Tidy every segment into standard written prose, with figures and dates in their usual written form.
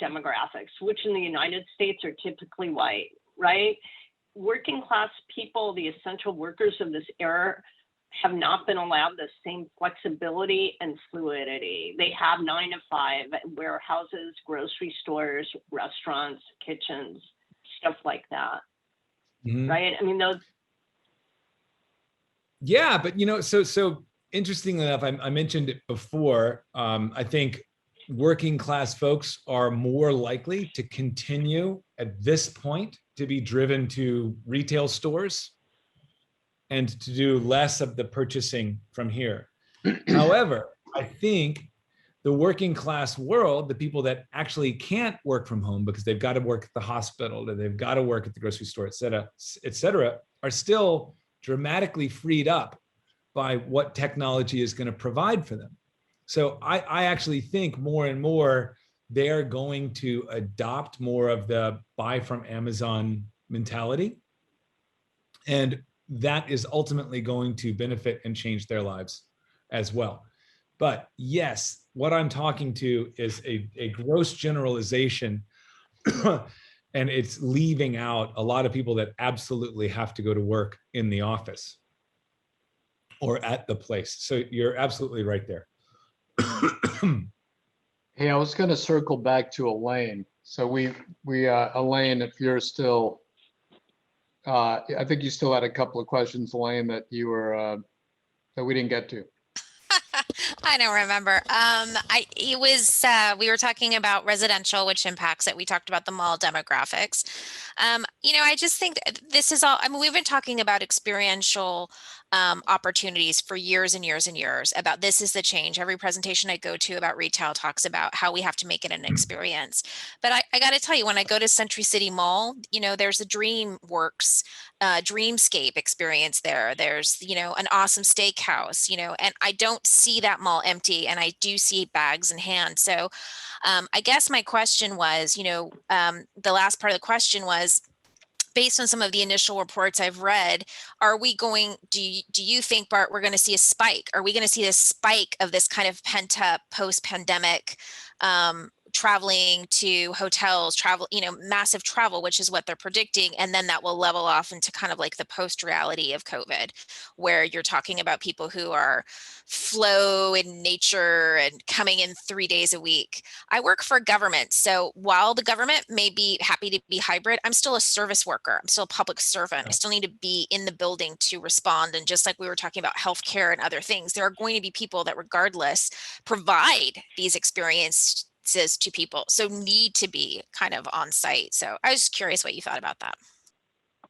demographics, which in the United States are typically white, right? Working class people, the essential workers of this era, have not been allowed the same flexibility and fluidity. They have 9 to 5 warehouses, grocery stores, restaurants, kitchens, stuff like that. Mm-hmm. Right? I mean, those. Yeah, but so interestingly enough, I mentioned it before. I think working class folks are more likely to continue at this point to be driven to retail stores and to do less of the purchasing from here. However, I think the working class world, the people that actually can't work from home because they've got to work at the hospital, or they've got to work at the grocery store, et cetera, are still dramatically freed up by what technology is going to provide for them. So I actually think more and more they're going to adopt more of the buy from Amazon mentality. And that is ultimately going to benefit and change their lives as well. But yes, what I'm talking to is a gross generalization, and it's leaving out a lot of people that absolutely have to go to work in the office or at the place. So you're absolutely right there. Hey, I was going to circle back to Elaine. So we Elaine, if you're still, I think you still had a couple of questions, Elaine, that you were that we didn't get to. I don't remember. We were talking about residential, which impacts it. We talked about the mall demographics. I just think this is all, I mean, we've been talking about experiential opportunities for years and years and years about this is the change. Every presentation I go to about retail talks about how we have to make it an experience. But I got to tell you, when I go to Century City Mall, there's a DreamWorks, Dreamscape experience there. There's, an awesome steakhouse, and I don't see that mall empty, and I do see bags in hand. So I guess my question was, the last part of the question was, based on some of the initial reports I've read, do you think, Bart, we're going to see a spike? Are we going to see this spike of this kind of pent up post-pandemic traveling to hotels, massive travel, which is what they're predicting. And then that will level off into kind of like the post reality of COVID, where you're talking about people who are flow in nature and coming in 3 days a week. I work for government. So while the government may be happy to be hybrid, I'm still a service worker. I'm still a public servant. I still need to be in the building to respond. And just like we were talking about healthcare and other things, there are going to be people that regardless provide these experiences to people, so need to be kind of on site. So I was curious what you thought about that.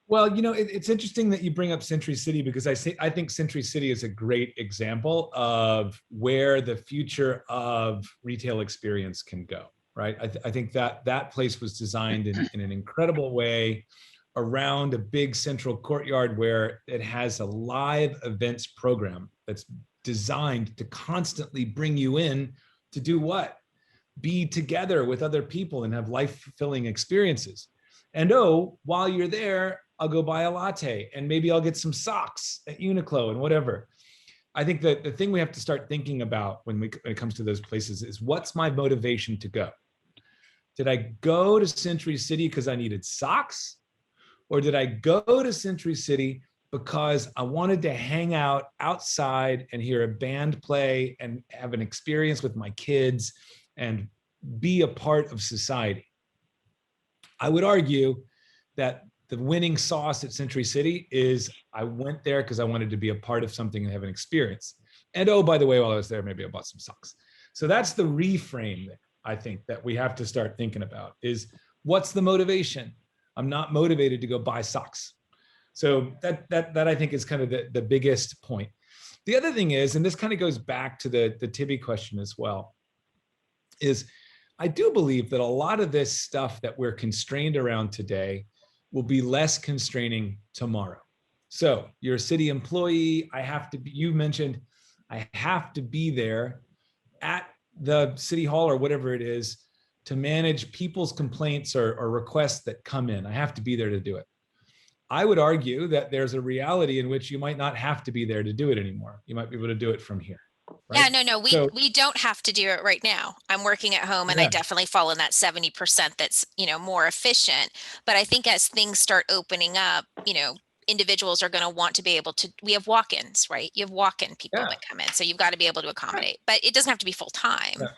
Well, it's interesting that you bring up Century City, because I think Century City is a great example of where the future of retail experience can go, right? I think that place was designed in an incredible way around a big central courtyard where it has a live events program that's designed to constantly bring you in to do what? Be together with other people and have life-fulfilling experiences. And while you're there, I'll go buy a latte and maybe I'll get some socks at Uniqlo and whatever. I think that the thing we have to start thinking about when it comes to those places is, what's my motivation to go? Did I go to Century City because I needed socks? Or did I go to Century City because I wanted to hang out outside and hear a band play and have an experience with my kids and be a part of society? I would argue that the winning sauce at Century City is, I went there because I wanted to be a part of something and have an experience. And by the way, while I was there, maybe I bought some socks. So that's the reframe that I think that we have to start thinking about, is what's the motivation? I'm not motivated to go buy socks. So that I think is kind of the biggest point. The other thing is, and this kind of goes back to the Tibby question as well, is I do believe that a lot of this stuff that we're constrained around today will be less constraining tomorrow. So you're a city employee, you mentioned, I have to be there at the city hall or whatever it is to manage people's complaints or requests that come in. I have to be there to do it. I would argue that there's a reality in which you might not have to be there to do it anymore. You might be able to do it from here. Yeah, right? no, So we don't have to do it right now. I'm working at home and I yeah, definitely fall in that 70% that's, more efficient. But I think as things start opening up, individuals are going to want to be able to, we have walk-ins, right? You have walk-in people yeah, that come in. So you've got to be able to accommodate, but it doesn't have to be full time. yeah.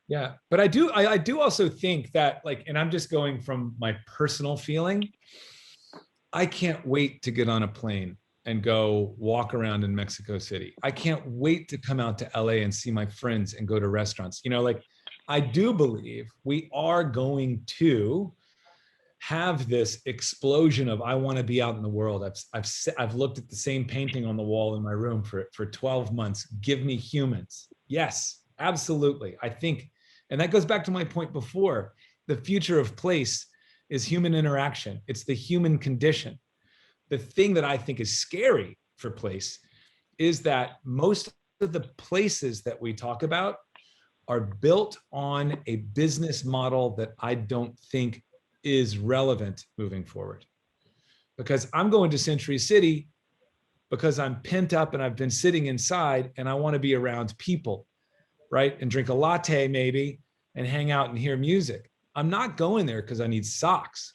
Yeah, but I do also think that, like, and I'm just going from my personal feeling, I can't wait to get on a plane and go walk around in Mexico City. I can't wait to come out to LA and see my friends and go to restaurants. Like, I do believe we are going to have this explosion of, I want to be out in the world. I've looked at the same painting on the wall in my room for 12 months. Give me humans. Yes, absolutely. I think, and that goes back to my point before, the future of place is human interaction. It's the human condition. The thing that I think is scary for place is that most of the places that we talk about are built on a business model that I don't think is relevant moving forward. Because I'm going to Century City because I'm pent up and I've been sitting inside and I want to be around people, right? And drink a latte maybe and hang out and hear music. I'm not going there because I need socks,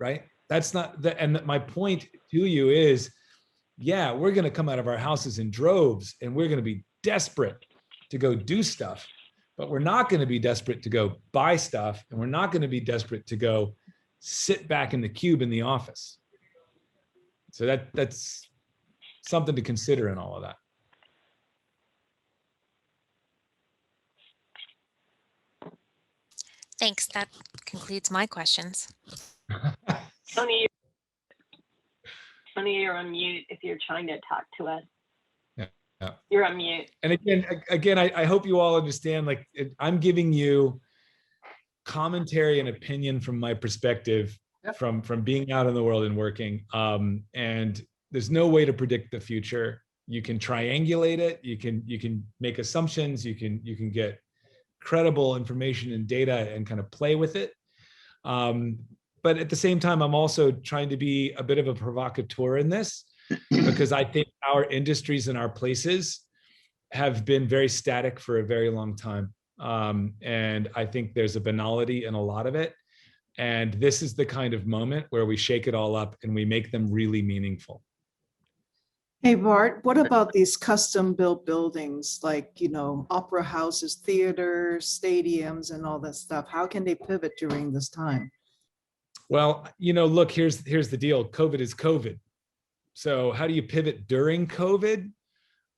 right? That's not the, and my point to you is, yeah, we're going to come out of our houses in droves and we're going to be desperate to go do stuff, but we're not going to be desperate to go buy stuff. And we're not going to be desperate to go sit back in the cube in the office. So that's something to consider in all of that. Thanks. That concludes my questions. Tony, you're on mute if you're trying to talk to us. Yeah. You're on mute. And again, I hope you all understand, like, I'm giving you commentary and opinion from my perspective, from being out in the world and working. And there's no way to predict the future. You can triangulate it. You can make assumptions. You can get credible information and data and kind of play with it. But at the same time, I'm also trying to be a bit of a provocateur in this, because I think our industries and our places have been very static for a very long time. And I think there's a banality in a lot of it. And this is the kind of moment where we shake it all up and we make them really meaningful. Hey, Bart, what about these custom built buildings like, opera houses, theaters, stadiums, and all that stuff? How can they pivot during this time? Well, look, here's the deal. COVID is COVID. So how do you pivot during COVID?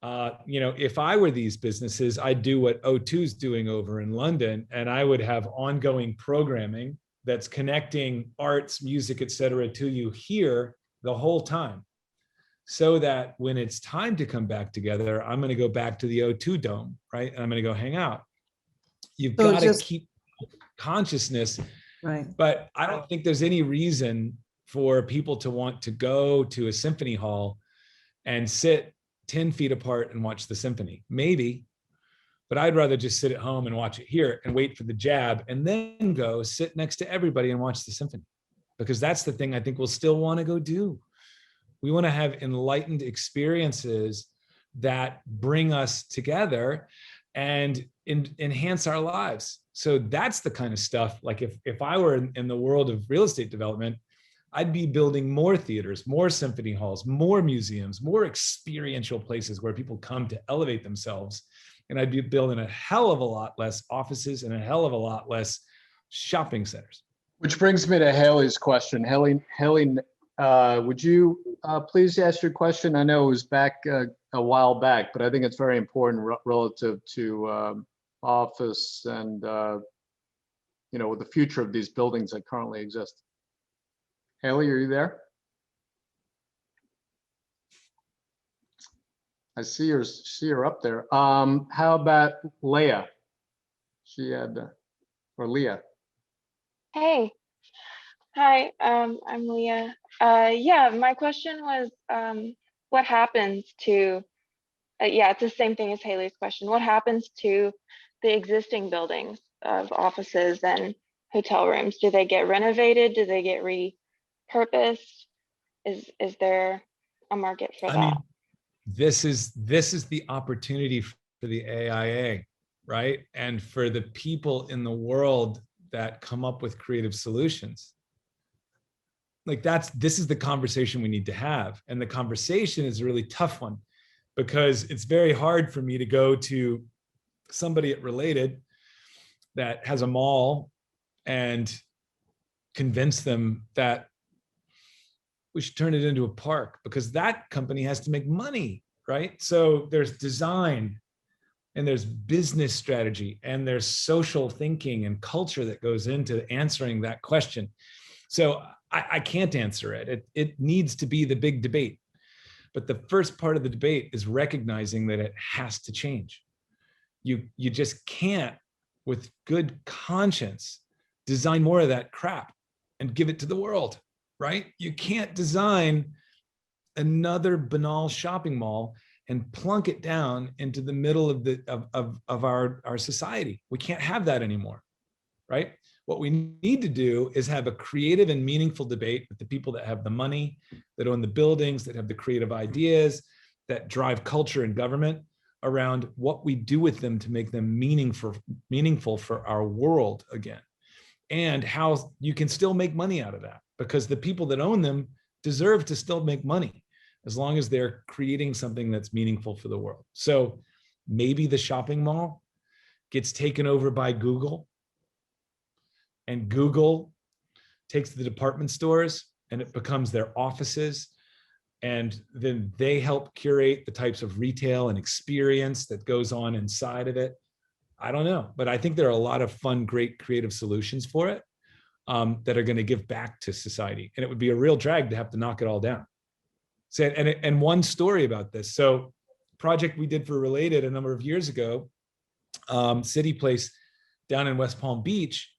If I were these businesses, I'd do what O2 is doing over in London, and I would have ongoing programming that's connecting arts, music, et cetera, to you here the whole time. So that when it's time to come back together, I'm going to go back to the O2 Dome, right? And I'm going to go hang out. You've got to keep consciousness, right? But I don't think there's any reason for people to want to go to a symphony hall and sit 10 feet apart and watch the symphony. Maybe, but I'd rather just sit at home and watch it here and wait for the jab and then go sit next to everybody and watch the symphony, because that's the thing I think we'll still want to go do. We want to have enlightened experiences that bring us together and enhance our lives. So that's the kind of stuff, like if I were in the world of real estate development, I'd be building more theaters, more symphony halls, more museums, more experiential places where people come to elevate themselves. And I'd be building a hell of a lot less offices and a hell of a lot less shopping centers. Which brings me to Haley's question. Haley, would you please ask your question? I know it was back a while back, but I think it's very important relative to office and with the future of these buildings that currently exist. Haley, are you there? I see her up there. How about Leah? She had, or Leah. Hey, hi, I'm Leah. Yeah, my question was, what happens to, it's the same thing as Haley's question. What happens to the existing buildings of offices and hotel rooms? Do they get renovated? Do they get repurposed? Is there a market for that? I mean, this is the opportunity for the AIA, right? And for the people in the world that come up with creative solutions. Like this is the conversation we need to have. And the conversation is a really tough one because it's very hard for me to go to somebody at Related that has a mall and convince them that we should turn it into a park, because that company has to make money, right? So there's design and there's business strategy and there's social thinking and culture that goes into answering that question. So I can't answer it. It needs to be the big debate. But the first part of the debate is recognizing that it has to change. You just can't, with good conscience, design more of that crap and give it to the world, right? You can't design another banal shopping mall and plunk it down into the middle of our society. We can't have that anymore, right? What we need to do is have a creative and meaningful debate with the people that have the money, that own the buildings, that have the creative ideas, that drive culture and government, around what we do with them to make them meaningful for our world again, and how you can still make money out of that, because the people that own them deserve to still make money as long as they're creating something that's meaningful for the world. So maybe the shopping mall gets taken over by Google, and Google takes the department stores and it becomes their offices. And then they help curate the types of retail and experience that goes on inside of it. I don't know, but I think there are a lot of fun, great creative solutions for it that are going to give back to society. And it would be a real drag to have to knock it all down. So, and one story about this. So project we did for Related a number of years ago, City Place down in West Palm Beach,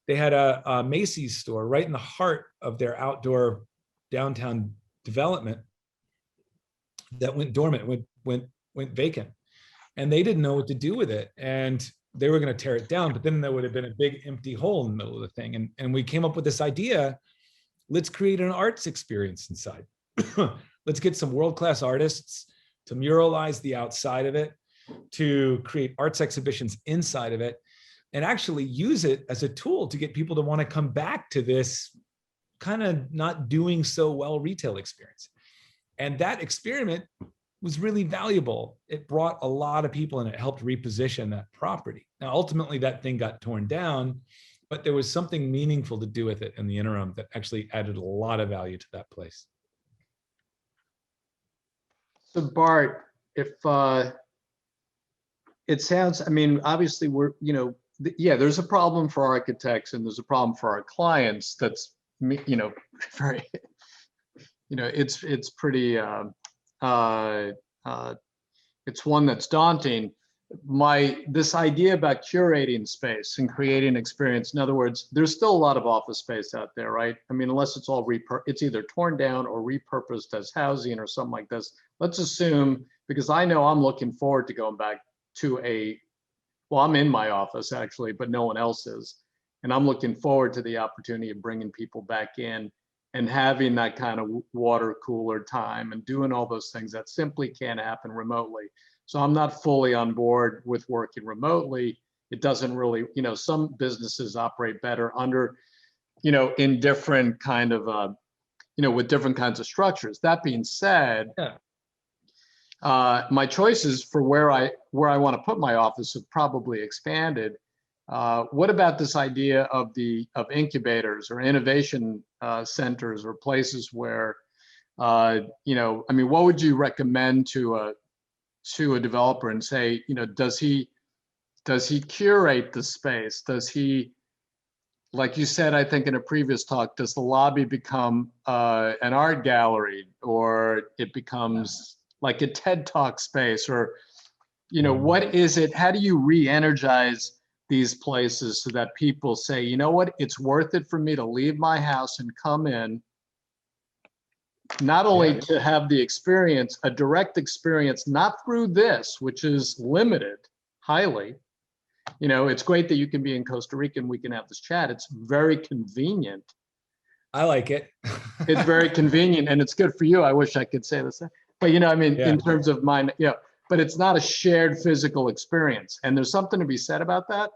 they had a Macy's store right in the heart of their outdoor downtown development that went dormant, went vacant, and they didn't know what to do with it. And they were going to tear it down, but then there would have been a big empty hole in the middle of the thing. And we came up with this idea: let's create an arts experience inside. Let's get some world-class artists to muralize the outside of it, to create arts exhibitions inside of it, and actually use it as a tool to get people to want to come back to this kind of not doing so well retail experience. And that experiment was really valuable. It brought a lot of people and it helped reposition that property. Now, ultimately that thing got torn down, but there was something meaningful to do with it in the interim that actually added a lot of value to that place. So Bart, if it sounds, I mean, obviously we're, yeah, there's a problem for architects and there's a problem for our clients. That's, very, it's pretty, it's one that's daunting. This idea about curating space and creating experience, in other words, there's still a lot of office space out there, right? I mean, unless it's all it's either torn down or repurposed as housing or something like this. Let's assume, because I know I'm looking forward to going back to well, I'm in my office actually, but no one else is. And I'm looking forward to the opportunity of bringing people back in and having that kind of water cooler time and doing all those things that simply can't happen remotely. So I'm not fully on board with working remotely. It doesn't really, some businesses operate better under, in different kind of, with different kinds of structures. That being said, Yeah. My choices for where I want to put my office have probably expanded. What about this idea of incubators or innovation centers or places where, I mean, what would you recommend to a developer and say, does he curate the space? Does he, like you said, I think in a previous talk, does the lobby become an art gallery, or it becomes like a TED Talk space, or, what is it? How do you re-energize these places so that people say, you know what, it's worth it for me to leave my house and come in, not only to have the experience, a direct experience, not through this, which is limited highly. It's great that you can be in Costa Rica and we can have this chat. It's very convenient. I like it. It's very convenient and it's good for you. I wish I could say the same. But, I mean, Yeah. in terms of mine, but it's not a shared physical experience. And there's something to be said about that,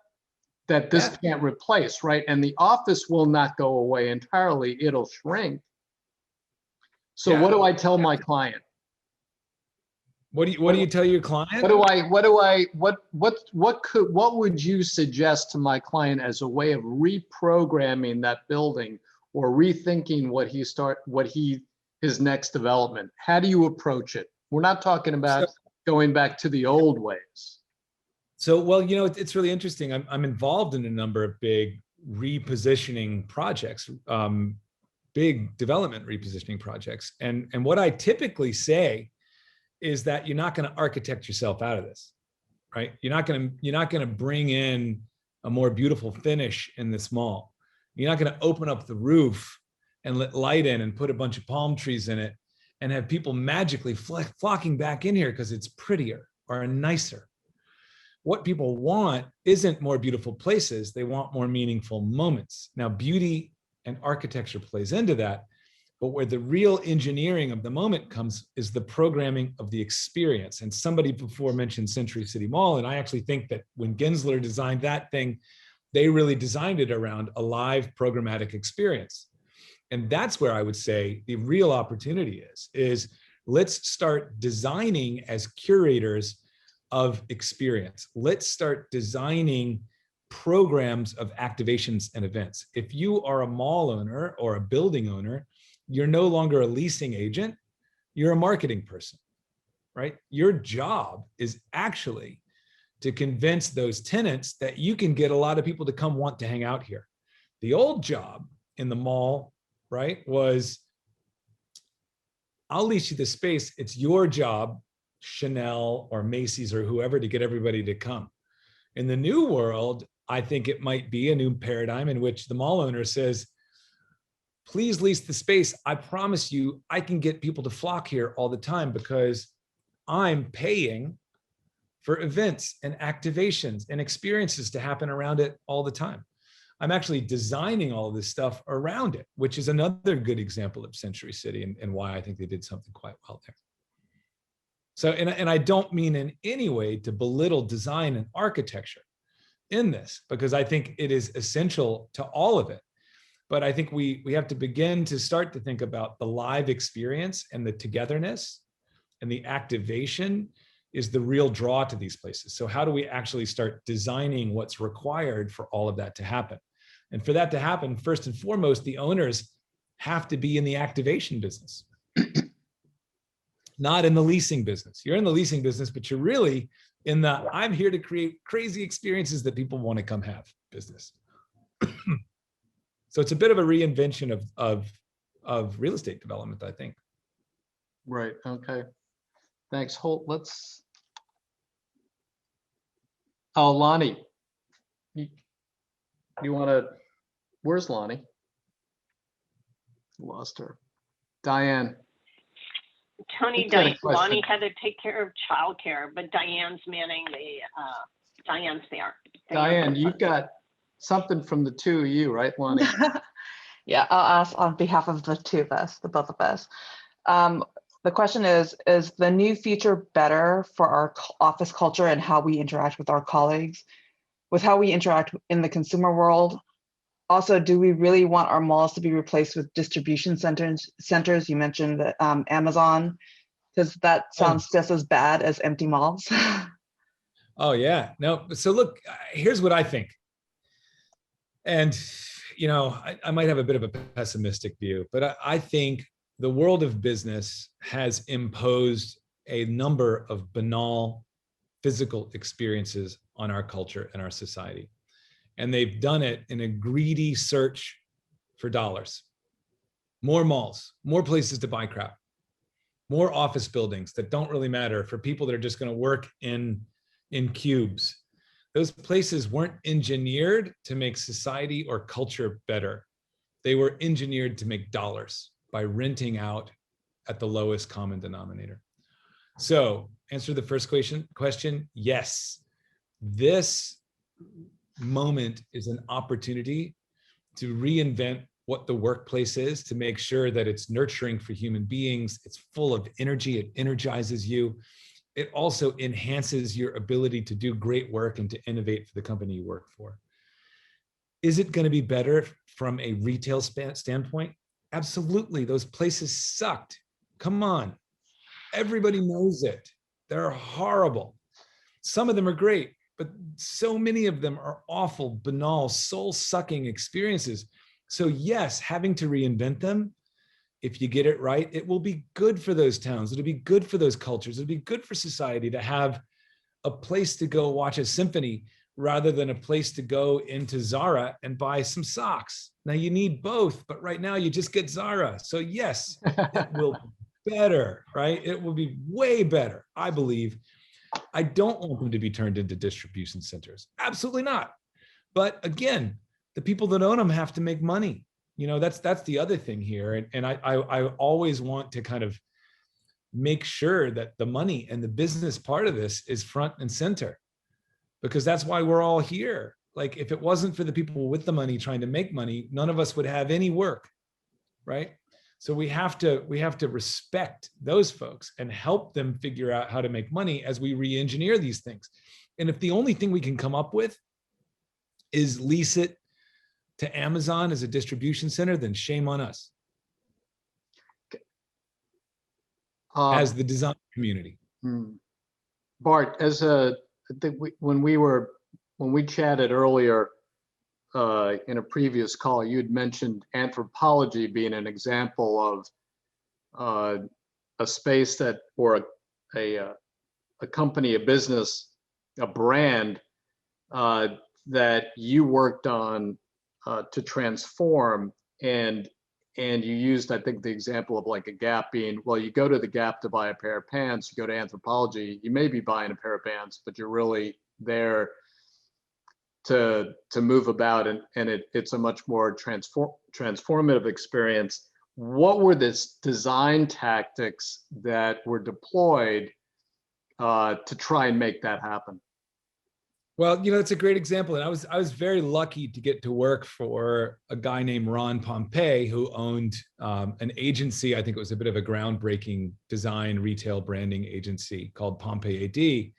that this can't replace, right? And the office will not go away entirely, it'll shrink. So what do I tell my client? What do you tell your client? What would you suggest to my client as a way of reprogramming that building or rethinking his next development? How do you approach it? We're not talking about going back to the old ways. So, well, you know, it's really interesting. I'm involved in a number of big repositioning projects, big development repositioning projects. And what I typically say is that you're not going to architect yourself out of this, right? You're not going to bring in a more beautiful finish in this mall. You're not going to open up the roof and let light in and put a bunch of palm trees in it and have people magically flocking back in here because it's prettier or nicer. What people want isn't more beautiful places. They want more meaningful moments. Now, beauty and architecture plays into that, but where the real engineering of the moment comes is the programming of the experience. And somebody before mentioned Century City Mall, and I actually think that when Gensler designed that thing, they really designed it around a live programmatic experience. And that's where I would say the real opportunity is let's start designing as curators of experience. Let's start designing programs of activations and events. If you are a mall owner or a building owner, you're no longer a leasing agent, you're a marketing person, right? Your job is actually to convince those tenants that you can get a lot of people to come want to hang out here. The old job in the mall, right, was I'll lease you the space. It's your job, Chanel or Macy's or whoever, to get everybody to come. In the new world, I think it might be a new paradigm in which the mall owner says, please lease the space. I promise you, I can get people to flock here all the time because I'm paying for events and activations and experiences to happen around it all the time. I'm actually designing all of this stuff around it, which is another good example of Century City and why I think they did something quite well there. So, and I don't mean in any way to belittle design and architecture in this, because I think it is essential to all of it. But I think we have to begin to start to think about the live experience, and the togetherness and the activation is the real draw to these places. So how do we actually start designing what's required for all of that to happen? And for that to happen, first and foremost, the owners have to be in the activation business, not in the leasing business. You're in the leasing business, but you're really in the I'm here to create crazy experiences that people want to come have business. So it's a bit of a reinvention of real estate development, I think. Right. Okay. Thanks. Lonnie, you want to, where's Lonnie? Lost her. Diane. Tony, Lonnie had to take care of childcare, but Diane's manning Diane's there. Diane, you've got something from the two of you, right, Lonnie? Yeah, I'll ask on behalf of the two of us, the both of us. The question is the new future better for our office culture and how we interact with our colleagues, with how we interact in the consumer world? Also, do we really want our malls to be replaced with distribution centers? You mentioned Amazon, because that sounds just as bad as empty malls. Oh yeah, no. So look, here's what I think. And, you know, I might have a bit of a pessimistic view, but I think the world of business has imposed a number of banal physical experiences on our culture and our society. And they've done it in a greedy search for dollars. More malls, more places to buy crap, more office buildings that don't really matter for people that are just going to work in cubes. Those places weren't engineered to make society or culture better. They were engineered to make dollars by renting out at the lowest common denominator. So, answer the first question, yes. This moment is an opportunity to reinvent what the workplace is, to make sure that it's nurturing for human beings, it's full of energy, it energizes you, it also enhances your ability to do great work and to innovate for the company you work for. Is it going to be better from a retail standpoint? Absolutely. Those places sucked. Come on. Everybody knows it. They're horrible. Some of them are great, but so many of them are awful, banal, soul-sucking experiences. So yes, having to reinvent them, if you get it right, it will be good for those towns. It'll be good for those cultures. It'll be good for society to have a place to go watch a symphony rather than a place to go into Zara and buy some socks. Now you need both, but right now you just get Zara. So yes, it will be better, right? It will be way better, I believe. I don't want them to be turned into distribution centers. Absolutely not. But again, the people that own them have to make money. You know, that's the other thing here. And I always want to kind of make sure that the money and the business part of this is front and center, because that's why we're all here. Like, if it wasn't for the people with the money trying to make money, none of us would have any work, right? So we have to respect those folks and help them figure out how to make money as we re-engineer these things. And if the only thing we can come up with is lease it to Amazon as a distribution center, then shame on us as the design community. Bart, I think when we chatted earlier in a previous call, you had mentioned anthropology being an example of a space that, or a company, a business, a brand that you worked on to transform, and you used, I think, the example of like a Gap being, well, you go to the Gap to buy a pair of pants, you go to Anthropology, you may be buying a pair of pants, but you're really there to move about, and it's a much more transformative experience. What were the design tactics that were deployed to try and make that happen? Well, you know, it's a great example. And I was very lucky to get to work for a guy named Ron Pompey, who owned an agency. I think it was a bit of a groundbreaking design retail branding agency called Pompey AD.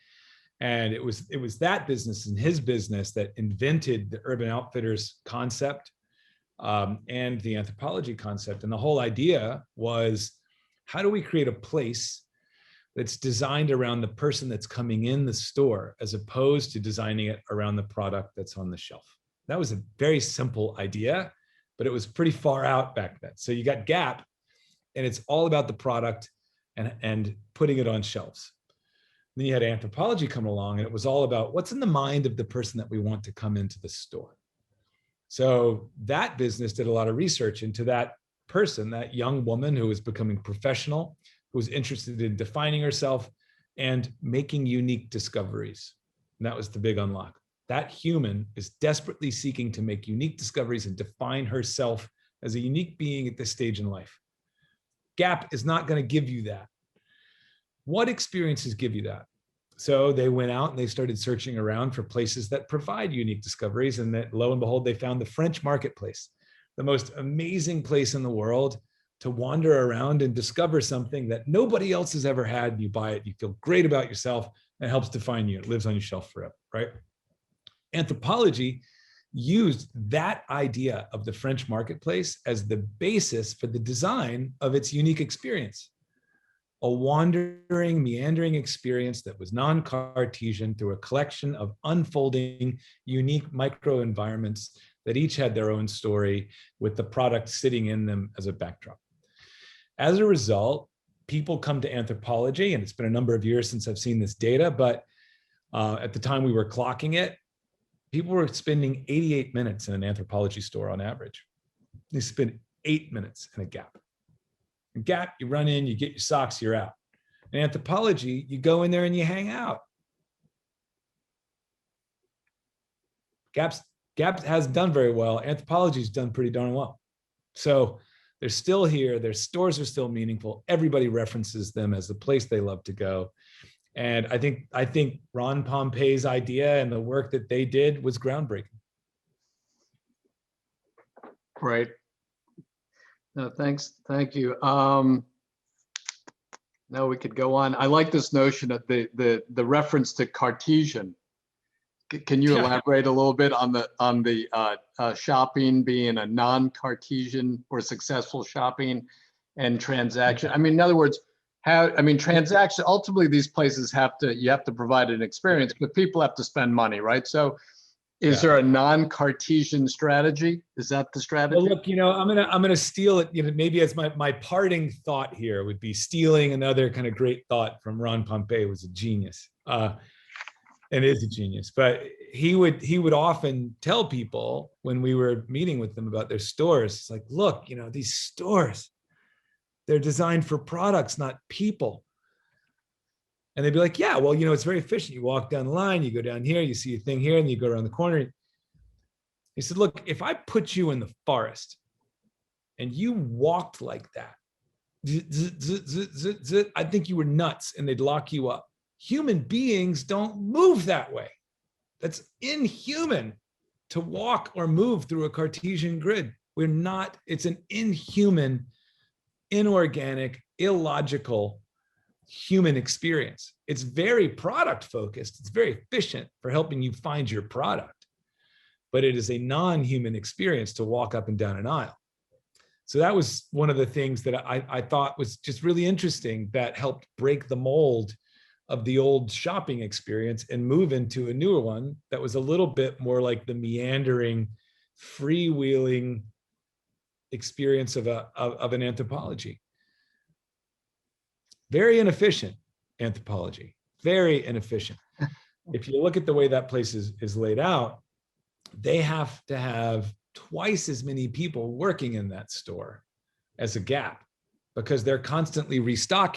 And it was that business and his business that invented the Urban Outfitters concept and the Anthropology concept. And the whole idea was, how do we create a place that's designed around the person that's coming in the store, as opposed to designing it around the product that's on the shelf? That was a very simple idea, but it was pretty far out back then. So you got Gap, and it's all about the product and putting it on shelves. Then you had Anthropology come along, and it was all about what's in the mind of the person that we want to come into the store. So that business did a lot of research into that person, that young woman who was becoming professional, who was interested in defining herself and making unique discoveries. And that was the big unlock. That human is desperately seeking to make unique discoveries and define herself as a unique being at this stage in life. Gap is not going to give you that. What experiences give you that? So they went out and they started searching around for places that provide unique discoveries, and that, lo and behold, they found the French marketplace, the most amazing place in the world to wander around and discover something that nobody else has ever had. You buy it, you feel great about yourself, and it helps define you. It lives on your shelf forever, right? Anthropology used that idea of the French marketplace as the basis for the design of its unique experience. A wandering, meandering experience that was non-Cartesian through a collection of unfolding, unique microenvironments that each had their own story, with the product sitting in them as a backdrop. As a result, people come to Anthropology, and it's been a number of years since I've seen this data, but at the time we were clocking it, people were spending 88 minutes in an Anthropology store on average. They spend 8 minutes in a Gap. In Gap, you run in, you get your socks, you're out. In Anthropology, you go in there and you hang out. Gap hasn't done very well. Anthropology's done pretty darn well. So they're still here. Their stores are still meaningful. Everybody references them as the place they love to go. And I think Ron Pompey's idea and the work that they did was groundbreaking. Right. No, thanks. Thank you. No, we could go on. I like this notion of the reference to Cartesian. Can you elaborate a little bit on the shopping being a non-Cartesian or successful shopping and transaction? I mean, in other words, transaction, ultimately these places you have to provide an experience, but people have to spend money, right? So is there a non-Cartesian strategy? Is that the strategy? Well, look, I'm gonna steal it. Maybe as my parting thought here would be stealing another kind of great thought from Ron Pompei, who was a genius, and is a genius. But he would often tell people when we were meeting with them about their stores, it's like, look, these stores, they're designed for products, not people. And they'd be like, yeah, well, it's very efficient. You walk down the line, you go down here, you see a thing here, and you go around the corner. He said, look, if I put you in the forest and you walked like that, I think you were nuts and they'd lock you up. Human beings don't move that way. That's inhuman to walk or move through a Cartesian grid. It's an inhuman, inorganic, illogical human experience. It's very product focused. It's very efficient for helping you find your product, but it is a non-human experience to walk up and down an aisle. So that was one of the things that I thought was just really interesting that helped break the mold of the old shopping experience and move into a newer one that was a little bit more like the meandering, freewheeling experience of an anthropology. Very inefficient anthropology, very inefficient. If you look at the way that place is laid out, they have to have twice as many people working in that store as a Gap because they're constantly restocking.